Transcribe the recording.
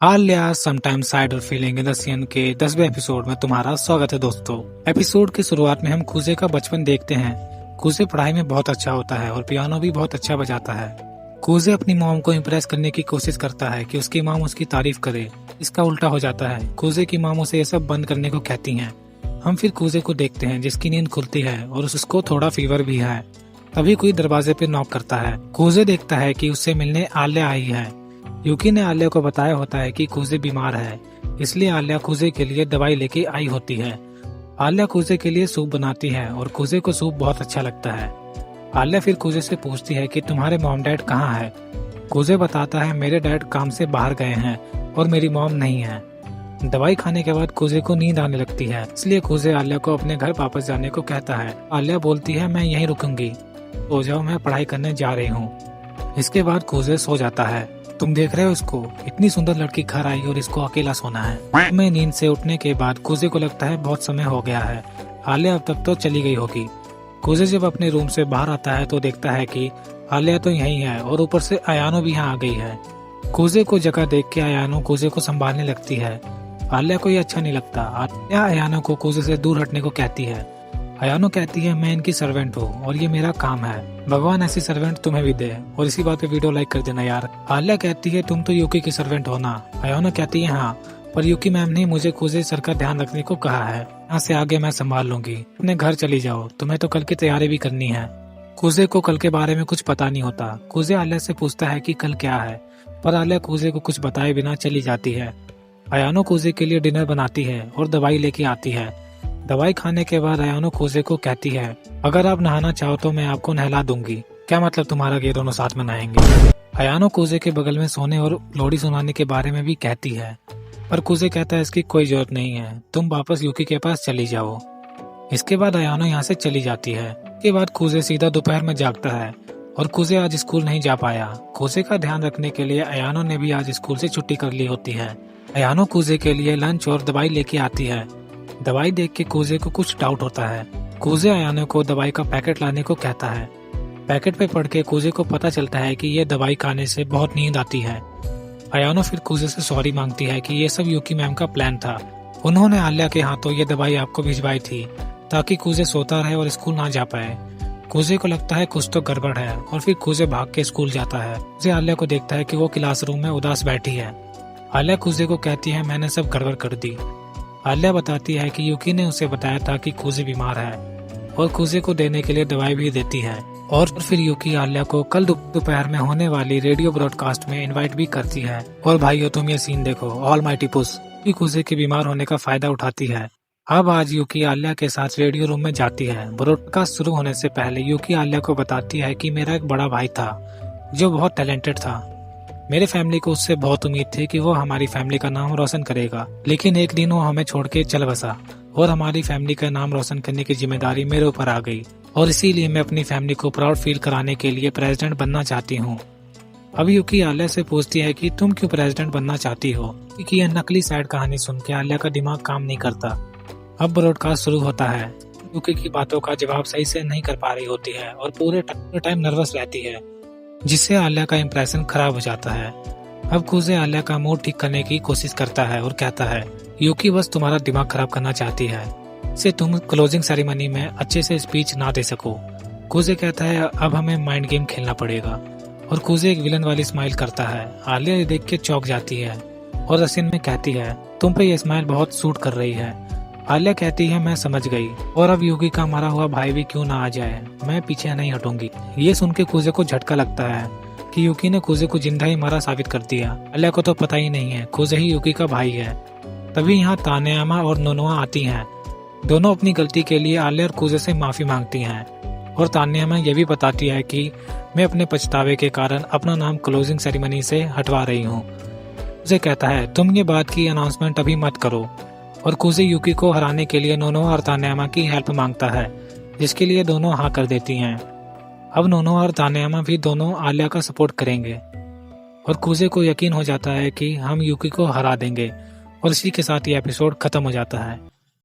Alia sometimes साइडर feeling in the scene के 10वें एपिसोड में तुम्हारा स्वागत है दोस्तों। एपिसोड की शुरुआत में हम कूजे का बचपन देखते हैं। कूजे पढ़ाई में बहुत अच्छा होता है और पियानो भी बहुत अच्छा बजाता है। कूजे अपनी मॉम को इम्प्रेस करने की कोशिश करता है कि उसकी मॉम उसकी तारीफ करे। इसका उल्टा हो जाता है। कूजे की मॉम उसे ये सब बंद करने को कहती है। हम फिर कूजे को देखते हैं जिसकी नींद खुलती है और उसको थोड़ा फीवर भी है। तभी कोई दरवाजे पे नॉक करता है। कूजे देखता है कि उससे मिलने आलिया आई है। यूकी ने आलिया को बताया होता है कि कूजे बीमार है, इसलिए आलिया कूजे के लिए दवाई लेके आई होती है। आलिया कूजे के लिए सूप बनाती है और कूजे को सूप बहुत अच्छा लगता है। आलिया फिर कूजे से पूछती है कि तुम्हारे मॉम डैड कहाँ है। कूजे बताता है मेरे डैड काम से बाहर गए हैं और मेरी मॉम नहीं है। दवाई खाने के बाद कूजे को नींद आने लगती है, इसलिए कूजे आलिया को अपने घर वापस जाने को कहता है। आलिया बोलती है मैं यहीं रुकूंगी, सो जाओ, मैं पढ़ाई करने जा रही हूँ। इसके बाद कूजे सो जाता है। तुम देख रहे हो इसको, इतनी सुंदर लड़की घर आई और इसको अकेला सोना है। मैं नींद से उठने के बाद कूजे को लगता है बहुत समय हो गया है, आलिया अब तक तो चली गई होगी। कूजे जब अपने रूम से बाहर आता है तो देखता है कि आलिया तो यहीं है और ऊपर से अयानो भी यहाँ आ गई है। कूजे को जगह देख के अयानो कूजे को संभालने लगती है। आलिया को ये अच्छा नहीं लगता। आलिया अयानो को कूजे से दूर हटने को कहती है। अयानो कहती है मैं इनकी सर्वेंट हूँ और ये मेरा काम है, भगवान ऐसी सर्वेंट तुम्हें भी दे। और इसी बात पे वीडियो लाइक कर देना यार। आलिया कहती है तुम तो यूकी की सर्वेंट हो ना। अयानो कहती है हाँ, पर यूकी मैम ने मुझे कूजे सर का ध्यान रखने को कहा है, यहाँ से आगे मैं संभाल लूंगी। अपने घर चली जाओ, तुम्हें तो कल की तैयारी भी करनी है। कूजे को कल के बारे में कुछ पता नहीं होता। कूजे आलिया से पूछता है कि कल क्या है, पर आलिया कूजे को कुछ बताए बिना चली जाती है। अयानो कूजे के लिए डिनर बनाती है और दवाई लेके आती है। दवाई खाने के बाद अयानो कूजे को कहती है अगर आप नहाना चाहो तो मैं आपको नहला दूंगी। क्या मतलब तुम्हारा कि दोनों साथ में नहाएंगे। अयानो कूजे के बगल में सोने और लोरी सुनाने के बारे में भी कहती है, पर कूजे कहता है इसकी कोई जरूरत नहीं है, तुम वापस यूकी के पास चली जाओ। इसके बाद अयानो यहाँ से चली जाती है। इसके बाद कूजे सीधा दोपहर में जागता है और कूजे आज स्कूल नहीं जा पाया। कूजे का ध्यान रखने के लिए अयानो ने भी आज स्कूल से छुट्टी कर ली होती है। अयानो कूजे के लिए लंच और दवाई लेके आती है। दवाई देख के कूजे को कुछ डाउट होता है। कूजे अयानो को दवाई का पैकेट लाने को कहता है। पैकेट पे पढ़ के कूजे को पता चलता है कि ये दवाई खाने से बहुत नींद आती है। अयानो फिर कूजे से सॉरी मांगती है कि ये सब यूकी मैम का प्लान था, उन्होंने आलिया के हाथों ये दवाई आपको भिजवाई थी ताकि कूजे सोता रहे और स्कूल ना जा पाए। कूजे को लगता है कुछ तो गड़बड़ है और फिर कूजे भाग के स्कूल जाता है। कूजे आलिया को देखता है कि वो क्लासरूम में उदास बैठी है। आलिया कूजे को कहती है मैंने सब गड़बड़ कर दी। आलिया बताती है कि यूकी ने उसे बताया था कि कूजे बीमार है और कूजे को देने के लिए दवाई भी देती है। और फिर यूकी आलिया को कल दोपहर में होने वाली रेडियो ब्रॉडकास्ट में इनवाइट भी करती है। और भाइयों तुम ये सीन देखो, ऑलमाइटी पुश कूजे के बीमार होने का फायदा उठाती है। अब आज यूकी आलिया के साथ रेडियो रूम में जाती है। ब्रॉडकास्ट शुरू होने से पहले यूकी आलिया को बताती है कि मेरा एक बड़ा भाई था जो बहुत टैलेंटेड था। मेरे फैमिली को उससे बहुत उम्मीद थी कि वो हमारी फैमिली का नाम रोशन करेगा, लेकिन एक दिन वो हमें छोड़ के चल बसा और हमारी फैमिली का नाम रोशन करने की जिम्मेदारी मेरे ऊपर आ गई। और इसीलिए मैं अपनी फैमिली को प्राउड फील कराने के लिए प्रेसिडेंट बनना चाहती हूँ। अब यूकी आलिया से पूछती है कि तुम क्यों प्रेसिडेंट बनना चाहती हो, क्योंकि यह नकली साइड कहानी सुन के आलिया का दिमाग काम नहीं करता। अब ब्रॉडकास्ट शुरू होता है। यूकी की बातों का जवाब सही से नहीं कर पा रही होती है और पूरे टाइम नर्वस रहती है, जिससे आलिया का इम्प्रेशन खराब हो जाता है। अब कूजे आलिया का मूड ठीक करने की कोशिश करता है और कहता है यूकी बस तुम्हारा दिमाग खराब करना चाहती है, से तुम क्लोजिंग सेरेमनी में अच्छे से स्पीच ना दे सको। कूजे कहता है अब हमें माइंड गेम खेलना पड़ेगा और कूजे एक विलन वाली स्माइल करता है। आलिया ये देख के चौंक जाती है और रसिन में कहती है तुम पे ये स्माइल बहुत सूट कर रही है। आलिया कहती है मैं समझ गई, और अब यूकी का मारा हुआ भाई भी क्यों ना आ जाए, मैं पीछे नहीं हटूंगी। ये सुन के कूजे को झटका लगता है कि यूकी ने कूजे को जिंदा ही मारा साबित कर दिया। आलिया को तो पता ही नहीं है कूजे ही यूकी का भाई है। तभी यहाँ तानेयामा और नोनोआ आती हैं। दोनों अपनी गलती के लिए आलिया और कूजे से माफी मांगती हैं और तानेयामा ये भी बताती है कि मैं अपने पछतावे के कारण अपना नाम क्लोजिंग सेरेमनी से हटवा रही हूँ। कूजे कहता है तुम ये बात की अनाउंसमेंट अभी मत करो, और कूजे यूकी को हराने के लिए नोनोआ और तानेयामा की हेल्प मांगता है, जिसके लिए दोनों हाँ कर देती हैं। अब नोनोआ और तानेयामा भी दोनों आलिया का सपोर्ट करेंगे और कूजे को यकीन हो जाता है कि हम यूकी को हरा देंगे। और इसी के साथ ये एपिसोड खत्म हो जाता है।